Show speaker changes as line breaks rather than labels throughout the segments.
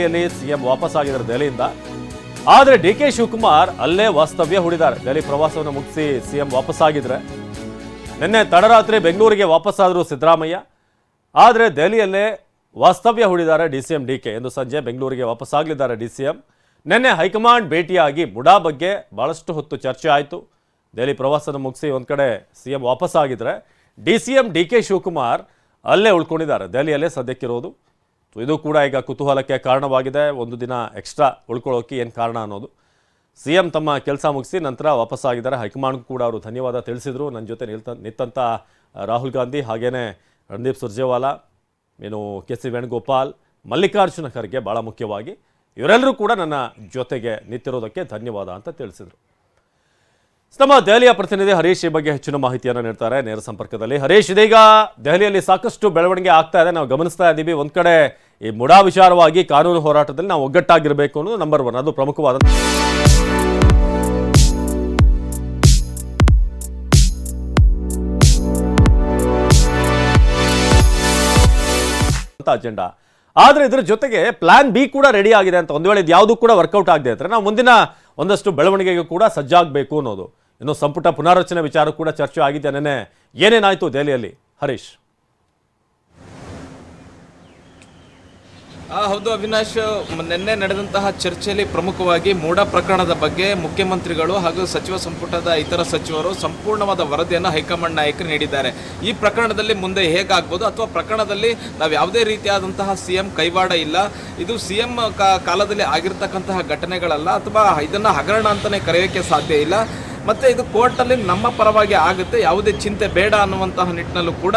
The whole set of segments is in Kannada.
ಸಿಎಂ ವಾಪಸ್ ಆಗಿದ್ದಾರೆ ದೆಹಲಿಯಿಂದ. ಆದರೆ ಡಿ.ಕೆ. ಶಿವಕುಮಾರ್ ಅಲ್ಲೇ ವಾಸ್ತವ್ಯ ಹೂಡಿದ್ದಾರೆ. ದೆಹಲಿ ಪ್ರವಾಸವನ್ನು ಮುಗಿಸಿ ಸಿಎಂ ವಾಪಸ್ ಆಗಿದ್ರೆ ನಿನ್ನೆ ತಡರಾತ್ರಿ ಬೆಂಗಳೂರಿಗೆ ವಾಪಸ್ ಆದರು ಸಿದ್ದರಾಮಯ್ಯ. ಆದರೆ ದೆಹಲಿಯಲ್ಲೇ ವಾಸ್ತವ್ಯ ಹೂಡಿದ್ದಾರೆ ಡಿ.ಸಿ.ಎಂ. ಡಿ.ಕೆ. ಎಂದು ಸಂಜೆ ಬೆಂಗಳೂರಿಗೆ ವಾಪಸ್ ಆಗಲಿದ್ದಾರೆ ಡಿ.ಸಿ.ಎಂ. ನಿನ್ನೆ ಹೈಕಮಾಂಡ್ ಭೇಟಿಯಾಗಿ ಮುಡಾ ಬಗ್ಗೆ ಬಹಳಷ್ಟು ಹೊತ್ತು ಚರ್ಚೆ ಆಯಿತು. ದೆಹಲಿ ಪ್ರವಾಸನ ಮುಗಿಸಿ ಒಂದು ಕಡೆ ಸಿಎಂ ವಾಪಸ್ ಆಗಿದ್ರೆ ಡಿ.ಸಿ.ಎಂ. ಡಿ.ಕೆ. ಶಿವಕುಮಾರ್ ಅಲ್ಲೇ ಉಳ್ಕೊಂಡಿದ್ದಾರೆ, ದೆಹಲಿಯಲ್ಲೇ ಸದ್ಯಕ್ಕಿರೋದು. ಇದು ಕೂಡ ಈಗ ಕುತೂಹಲಕ್ಕೆ ಕಾರಣವಾಗಿದೆ. ಒಂದು ದಿನ ಎಕ್ಸ್ಟ್ರಾ ಉಳ್ಕೊಳ್ಳೋಕೆ ಏನು ಕಾರಣ ಅನ್ನೋದು. ಸಿಎಂ ತಮ್ಮ ಕೆಲಸ ಮುಗಿಸಿ ನಂತರ ವಾಪಸ್ ಆಗಿದ್ದಾರೆ. ಹೈಕಮಾಂಡ್ಗೂ ಕೂಡ ಅವರು ಧನ್ಯವಾದ ತಿಳಿಸಿದರು. ನನ್ನ ಜೊತೆ ನಿಂತಂಥ ರಾಹುಲ್ ಗಾಂಧಿ, ಹಾಗೇನೆ ರಣದೀಪ್ ಸುರ್ಜೇವಾಲಾ, ಕೆ.ಸಿ. ವೇಣುಗೋಪಾಲ್, ಮಲ್ಲಿಕಾರ್ಜುನ ಖರ್ಗೆ ಭಾಳ ಮುಖ್ಯವಾಗಿ ಇವರೆಲ್ಲರೂ ಕೂಡ ನನ್ನ ಜೊತೆಗೆ ನಿಂತಿರೋದಕ್ಕೆ ಧನ್ಯವಾದ ಅಂತ ತಿಳಿಸಿದರು. ನಮ್ಮ ದೆಹಲಿಯ ಪ್ರತಿನಿಧಿ ಹರೀಶ್ ಈ ಬಗ್ಗೆ ಹೆಚ್ಚಿನ ಮಾಹಿತಿಯನ್ನು ನೀಡ್ತಾರೆ ನೇರ ಸಂಪರ್ಕದಲ್ಲಿ. ಹರೀಶ್, ಇದೀಗ ದೆಹಲಿಯಲ್ಲಿ ಸಾಕಷ್ಟು ಬೆಳವಣಿಗೆ ಆಗ್ತಾ ಇದೆ, ನಾವು ಗಮನಿಸ್ತಾ ಇದ್ದೀವಿ. ಒಂದು ಕಡೆ ಈ ಮುಡಾ ವಿಚಾರವಾಗಿ ಕಾನೂನು ಹೋರಾಟದಲ್ಲಿ ನಾವು ಒಗ್ಗಟ್ಟಾಗಿರಬೇಕು ಅನ್ನೋದು ನಂಬರ್ 1, ಅದು ಪ್ರಮುಖವಾದ ಅಜೆಂಡಾ. ಆದರೆ ಇದರ ಜೊತೆಗೆ ಪ್ಲಾನ್ ಬಿ ಕೂಡ ರೆಡಿ ಆಗಿದೆ ಅಂತ. ಒಂದು ವೇಳೆ ಇದು ಯಾವುದೂ ಕೂಡ ವರ್ಕೌಟ್ ಆಗದೆ ಇದ್ರೆ ನಾವು ಮುಂದಿನ ಒಂದಷ್ಟು ಬೆಳವಣಿಗೆಗೆ ಕೂಡ ಸಜ್ಜಾಗಬೇಕು ಅನ್ನೋದು. ಇನ್ನು ಸಂಪುಟ ಪುನಾರಚನೆ ವಿಚಾರ ಕೂಡ ಚರ್ಚೆ ಆಗಿದೆ. ನೆನ್ನೆ ಏನೇನಾಯಿತು ದೆಹಲಿಯಲ್ಲಿ ಹರೀಶ್?
ಹೌದು ಅವಿನಾಶ್, ನಿನ್ನೆ ನಡೆದಂತಹ ಚರ್ಚೆಯಲ್ಲಿ ಪ್ರಮುಖವಾಗಿ ಮೂಡಾ ಪ್ರಕರಣದ ಬಗ್ಗೆ ಮುಖ್ಯಮಂತ್ರಿಗಳು ಹಾಗೂ ಸಚಿವ ಸಂಪುಟದ ಇತರ ಸಚಿವರು ಸಂಪೂರ್ಣವಾದ ವರದಿಯನ್ನು ಹೈಕಮಾಂಡ್ ನಾಯಕರು ನೀಡಿದ್ದಾರೆ. ಈ ಪ್ರಕರಣದಲ್ಲಿ ಮುಂದೆ ಹೇಗಾಗ್ಬೋದು ಅಥವಾ ಪ್ರಕರಣದಲ್ಲಿ ನಾವು ಯಾವುದೇ ರೀತಿಯಾದಂತಹ ಸಿಎಂ ಕೈವಾಡ ಇಲ್ಲ, ಇದು ಸಿಎಂ ಕಾಲದಲ್ಲಿ ಆಗಿರ್ತಕ್ಕಂತಹ ಘಟನೆಗಳಲ್ಲ, ಅಥವಾ ಇದನ್ನು ಹಗರಣ ಅಂತಲೇ ಕರೆಯೋಕ್ಕೆ ಸಾಧ್ಯ ಇಲ್ಲ, ಮತ್ತು ಇದು ಕೋರ್ಟಲ್ಲಿ ನಮ್ಮ ಪರವಾಗಿ ಆಗುತ್ತೆ, ಯಾವುದೇ ಚಿಂತೆ ಬೇಡ ಅನ್ನುವಂತಹ ನಿಟ್ಟಿನಲ್ಲೂ ಕೂಡ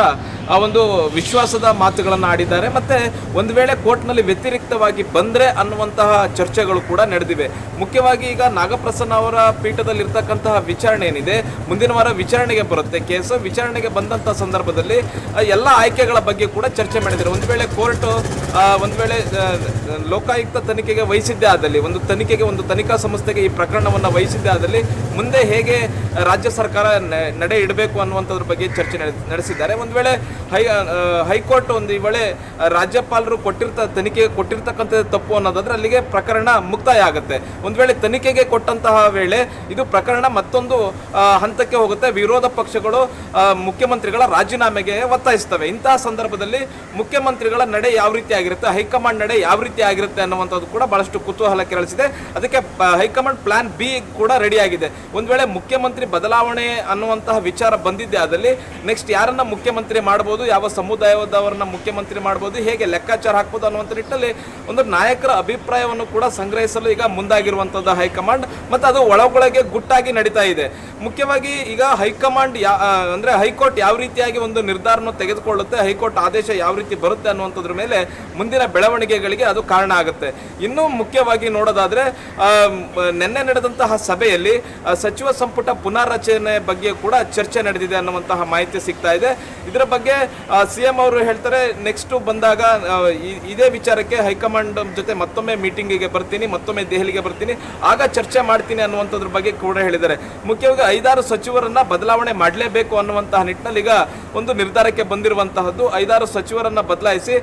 ಆ ಒಂದು ವಿಶ್ವಾಸದ ಮಾತುಗಳನ್ನು ಆಡಿದ್ದಾರೆ. ಮತ್ತು ಒಂದು ವೇಳೆ ಕೋರ್ಟ್ನಲ್ಲಿ ವ್ಯತಿರಿಕ್ತವಾಗಿ ಬಂದರೆ ಅನ್ನುವಂತಹ ಚರ್ಚೆಗಳು ಕೂಡ ನಡೆದಿವೆ. ಮುಖ್ಯವಾಗಿ ಈಗ ನಾಗಪ್ರಸನ್ನ ಅವರ ಪೀಠದಲ್ಲಿರ್ತಕ್ಕಂತಹ ವಿಚಾರಣೆ ಏನಿದೆ, ಮುಂದಿನ ವಾರ ವಿಚಾರಣೆಗೆ ಬರುತ್ತೆ ಕೇಸು. ವಿಚಾರಣೆಗೆ ಬಂದಂಥ ಸಂದರ್ಭದಲ್ಲಿ ಎಲ್ಲ ಆಯ್ಕೆಗಳ ಬಗ್ಗೆ ಕೂಡ ಚರ್ಚೆ ಮಾಡಿದ್ದಾರೆ. ಒಂದು ವೇಳೆ ಕೋರ್ಟ್ ಒಂದು ವೇಳೆ ಲೋಕಾಯುಕ್ತ ತನಿಖೆಗೆ ವಹಿಸಿದ್ದೇ ಆದಲ್ಲಿ, ಒಂದು ತನಿಖಾ ಸಂಸ್ಥೆಗೆ ಈ ಪ್ರಕರಣವನ್ನು ವಹಿಸಿದ್ದೇ ಆದಲ್ಲಿ ಮುಂದೆ ಹೇಗೆ ರಾಜ್ಯ ಸರ್ಕಾರ ನಡೆ ಇಡಬೇಕು ಅನ್ನುವಂಥದ್ರ ಬಗ್ಗೆ ಚರ್ಚೆ ನಡೆಸಿದ್ದಾರೆ. ಒಂದು ವೇಳೆ ಹೈಕೋರ್ಟ್ ಒಂದು ವೇಳೆ ರಾಜ್ಯಪಾಲರು ತನಿಖೆಗೆ ಕೊಟ್ಟಿರ್ತಕ್ಕಂಥದ್ದು ತಪ್ಪು ಅನ್ನೋದಾದ್ರೆ ಅಲ್ಲಿಗೆ ಪ್ರಕರಣ ಮುಕ್ತಾಯ ಆಗುತ್ತೆ. ಒಂದು ವೇಳೆ ತನಿಖೆಗೆ ಕೊಟ್ಟಂತಹ ವೇಳೆ ಇದು ಪ್ರಕರಣ ಮತ್ತೊಂದು ಹಂತಕ್ಕೆ ಹೋಗುತ್ತೆ. ವಿರೋಧ ಪಕ್ಷಗಳು ಮುಖ್ಯಮಂತ್ರಿಗಳ ರಾಜೀನಾಮೆಗೆ ಒತ್ತಾಯಿಸ್ತವೆ. ಇಂತಹ ಸಂದರ್ಭದಲ್ಲಿ ಮುಖ್ಯಮಂತ್ರಿಗಳ ನಡೆ ಯಾವ ರೀತಿ ಆಗಿರುತ್ತೆ, ಹೈಕಮಾಂಡ್ ನಡೆ ಯಾವ ರೀತಿ ಆಗಿರುತ್ತೆ ಅನ್ನುವಂಥದ್ದು ಕೂಡ ಬಹಳಷ್ಟು ಕುತೂಹಲ ಕೆರಳಿಸಿದೆ. ಅದಕ್ಕೆ ಹೈಕಮಾಂಡ್ ಪ್ಲಾನ್ ಬಿ ಕೂಡ ರೆಡಿ ಆಗಿದೆ. ಒಂದು ವೇಳೆ ಮುಖ್ಯಮಂತ್ರಿ ಬದಲಾವಣೆ ಅನ್ನುವಂತಹ ವಿಚಾರ ಬಂದಿದ್ದೆ ಆದಲ್ಲಿ ನೆಕ್ಸ್ಟ್ ಯಾರನ್ನ ಮುಖ್ಯಮಂತ್ರಿ ಮಾಡಬಹುದು, ಯಾವ ಸಮುದಾಯದವರನ್ನ ಮುಖ್ಯಮಂತ್ರಿ ಮಾಡಬಹುದು, ಹೇಗೆ ಲೆಕ್ಕಾಚಾರ ಹಾಕಬಹುದು ಅನ್ನುವಂಥ ನಿಟ್ಟಿನಲ್ಲಿ ಒಂದು ನಾಯಕರ ಅಭಿಪ್ರಾಯವನ್ನು ಕೂಡ ಸಂಗ್ರಹಿಸಲು ಈಗ ಮುಂದಾಗಿರುವಂಥದ್ದು ಹೈಕಮಾಂಡ್. ಮತ್ತು ಅದು ಒಳಗೊಳಗೆ ಗುಟ್ಟಾಗಿ ನಡೀತಾ ಇದೆ. ಮುಖ್ಯವಾಗಿ ಈಗ ಹೈಕಮಾಂಡ್ ಅಂದ್ರೆ ಹೈಕೋರ್ಟ್ ಯಾವ ರೀತಿಯಾಗಿ ಒಂದು ನಿರ್ಧಾರವನ್ನು ತೆಗೆದುಕೊಳ್ಳುತ್ತೆ, ಹೈಕೋರ್ಟ್ ಆದೇಶ ಯಾವ ರೀತಿ ಬರುತ್ತೆ ಅನ್ನುವಂಥದ್ರ ಮೇಲೆ ಮುಂದಿನ ಬೆಳವಣಿಗೆಗಳಿಗೆ ಅದು ಕಾರಣ ಆಗುತ್ತೆ. ಇನ್ನೂ ಮುಖ್ಯವಾಗಿ ನೋಡೋದಾದ್ರೆ ನಿನ್ನೆ ನಡೆದಂತಹ ಸಭೆಯಲ್ಲಿ ಸಚಿವ ಸಂಪುಟ ಪುನಾರಚನೆ ಬಗ್ಗೆ ಕೂಡ ಚರ್ಚೆ ನಡೆದಿದೆ ಅನ್ನುವಂತಹ ಮಾಹಿತಿ ಸಿಗ್ತಾ ಇದೆ. ಇದರ ಬಗ್ಗೆ ಸಿಎಂ ಅವರು ಹೇಳ್ತಾರೆ, ನೆಕ್ಸ್ಟ್ ಬಂದಾಗ ಇದೇ ವಿಚಾರಕ್ಕೆ ಹೈಕಮಾಂಡ್ ಜೊತೆ ಮತ್ತೊಮ್ಮೆ ಮೀಟಿಂಗಿಗೆ ಬರ್ತೀನಿ, ಮತ್ತೊಮ್ಮೆ ದೆಹಲಿಗೆ ಬರ್ತೀನಿ, ಆಗ ಚರ್ಚೆ ಮಾಡ್ತೀನಿ ಅನ್ನುವಂಥದ್ರ ಬಗ್ಗೆ ಕೂಡ ಹೇಳಿದ್ದಾರೆ. ಮುಖ್ಯವಾಗಿ 5-6 ಸಚಿವರನ್ನ ಬದಲಾವಣೆ ಮಾಡಲೇಬೇಕು ಅನ್ನುವಂತಹ ನಿಟ್ಟಿನಲ್ಲಿ ಈಗ ಒಂದು ನಿರ್ಧಾರಕ್ಕೆ ಬಂದಿರುವಂತಹದ್ದು. 5-6 ಸಚಿವರನ್ನ ಬದಲಾಯಿಸಿ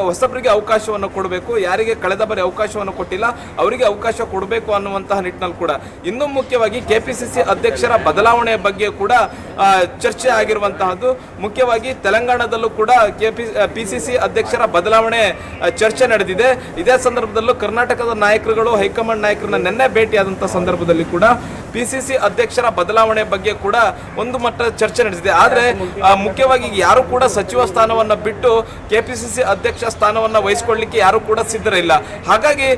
ಹೊಸಬರಿಗೆ ಅವಕಾಶವನ್ನು ಕೊಡಬೇಕು, ಯಾರಿಗೆ ಕಳೆದ ಬಾರಿ ಅವಕಾಶವನ್ನು ಕೊಟ್ಟಿಲ್ಲ ಅವರಿಗೆ ಅವಕಾಶ ಕೊಡಬೇಕು ಅನ್ನುವಂತಹ ನಿಟ್ಟಿನಲ್ಲಿ ಕೂಡ. ಇನ್ನೂ ಮುಖ್ಯವಾಗಿ ಕೆಪಿಸಿಸಿ ಅಧ್ಯಕ್ಷರ ಬದಲಾವಣೆ ಬಗ್ಗೆ ಕೂಡ ಚರ್ಚೆ ಆಗಿರುವಂತಹದ್ದು. ಮುಖ್ಯವಾಗಿ ತೆಲಂಗಾಣದಲ್ಲೂ ಕೂಡ ಪಿಸಿಸಿ ಅಧ್ಯಕ್ಷರ ಬದಲಾವಣೆ ಚರ್ಚೆ ನಡೆದಿದೆ. ಇದೇ ಸಂದರ್ಭದಲ್ಲೂ ಕರ್ನಾಟಕದ ನಾಯಕರುಗಳು ಹೈಕಮಾಂಡ್ ನಾಯಕರನ್ನ ನಿನ್ನೆ ಭೇಟಿಯಾದಂತಹ ಸಂದರ್ಭದಲ್ಲಿ ಕೂಡ ಪಿಸಿಸಿ ಅಧ್ಯಕ್ಷರ ಬದಲಾವಣೆ ಬಗ್ಗೆ ಕೂಡ ಒಂದು ಮಟ್ಟದ ಚರ್ಚೆ ನಡೆದಿದೆ. ಆದರೆ ಮುಖ್ಯವಾಗಿ ಯಾರು ಕೂಡ ಸಚಿವ ಸ್ಥಾನವನ್ನ ಬಿಟ್ಟು ಕೆಪಿಸಿಸಿ ಅಧ್ಯಕ್ಷ ಸ್ಥಾನವನ್ನ ವಹಿಸಿಕೊಳ್ಳಲಿಕ್ಕೆ ಯಾರು ಕೂಡ ಸಿದ್ಧರಿಲ್ಲ. ಹಾಗಾಗಿ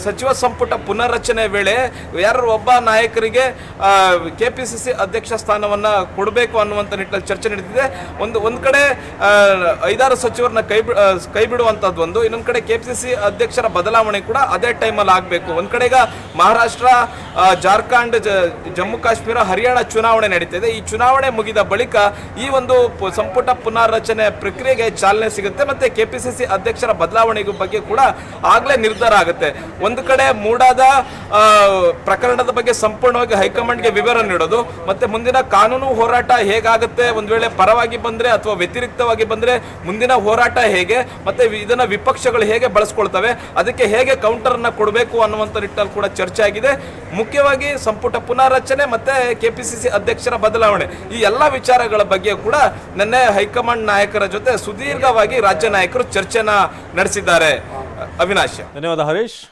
ಸಚಿವ ಸಂಪುಟ ಪುನರ್ರಚನೆ ವೇಳೆ ಯಾರು ಒಬ್ಬ ನಾಯಕರಿಗೆ ಕೆಪಿಸಿಸಿ ಅಧ್ಯಕ್ಷ ಸ್ಥಾನವನ್ನ ಕೊಡಬೇಕು ಅನ್ನುವಂಥ ನಿಟ್ಟಿನಲ್ಲಿ ಚರ್ಚೆ ನಡೆದಿದೆ. ಒಂದು ಕಡೆ 5-6 ಸಚಿವರನ್ನ ಕೈ ಬಿಡುವಂತದ್ದು ಒಂದು, ಇನ್ನೊಂದು ಕಡೆ ಕೆಪಿಸಿಸಿ ಅಧ್ಯಕ್ಷರ ಬದಲಾವಣೆ ಕೂಡ ಅದೇ ಟೈಮಲ್ಲಿ ಆಗಬೇಕು. ಒಂದ್ ಕಡೆ ಈಗ ಮಹಾರಾಷ್ಟ್ರ, ಜಾರ್ಖಂಡ್, ಅಂಡ್ ಜಮ್ಮು ಕಾಶ್ಮೀರ ಹರಿಯಾಣ ಚುನಾವಣೆ ನಡೀತಿದೆ. ಈ ಚುನಾವಣೆ ಮುಗಿದ ಬಳಿಕ ಈ ಒಂದು ಸಂಪುಟ ಪುನಾರಚನೆ ಪ್ರಕ್ರಿಯೆಗೆ ಚಾಲನೆ ಸಿಗುತ್ತೆ. ಮತ್ತೆ ಕೆಪಿಸಿಸಿ ಅಧ್ಯಕ್ಷರ ಬದಲಾವಣೆ ಬಗ್ಗೆ ಕೂಡ ಆಗ್ಲೇ ನಿರ್ಧಾರ ಆಗುತ್ತೆ. ಒಂದು ಕಡೆ ಮೂಡಾದ ಪ್ರಕರಣದ ಬಗ್ಗೆ ಸಂಪೂರ್ಣವಾಗಿ ಹೈಕಮಾಂಡ್ಗೆ ವಿವರ ನೀಡೋದು, ಮತ್ತೆ ಮುಂದಿನ ಕಾನೂನು ಹೋರಾಟ ಹೇಗಾಗುತ್ತೆ, ಒಂದ್ ವೇಳೆ ಪರವಾಗಿ ಬಂದ್ರೆ ಅಥವಾ ವ್ಯತಿರಿಕ್ತವಾಗಿ ಬಂದ್ರೆ ಮುಂದಿನ ಹೋರಾಟ ಹೇಗೆ, ಮತ್ತೆ ಇದನ್ನ ವಿಪಕ್ಷಗಳು ಹೇಗೆ ಬಳಸ್ಕೊಳ್ತವೆ, ಅದಕ್ಕೆ ಹೇಗೆ ಕೌಂಟರ್ ಅನ್ನ ಕೊಡಬೇಕು ಅನ್ನುವಂಥ ನಿಟ್ಟಲ್ಲಿ ಕೂಡ ಚರ್ಚೆ ಆಗಿದೆ. ಮುಖ್ಯವಾಗಿ ಸಂಪುಟ ಪುನಾರಚನೆ ಮತ್ತೆ ಕೆಪಿಸಿಸಿ ಅಧ್ಯಕ್ಷರ ಬದಲಾವಣೆ ಈ ಎಲ್ಲಾ ವಿಚಾರಗಳ ಬಗ್ಗೆ ಕೂಡ ನಿನ್ನೆ ಹೈಕಮಾಂಡ್ ನಾಯಕರ ಜೊತೆ ಸುದೀರ್ಘವಾಗಿ ರಾಜ್ಯ ನಾಯಕರು ಚರ್ಚೆನ ನಡೆಸಿದ್ದಾರೆ. ಅವಿನಾಶ್,
ಧನ್ಯವಾದ ಹರೀಶ್.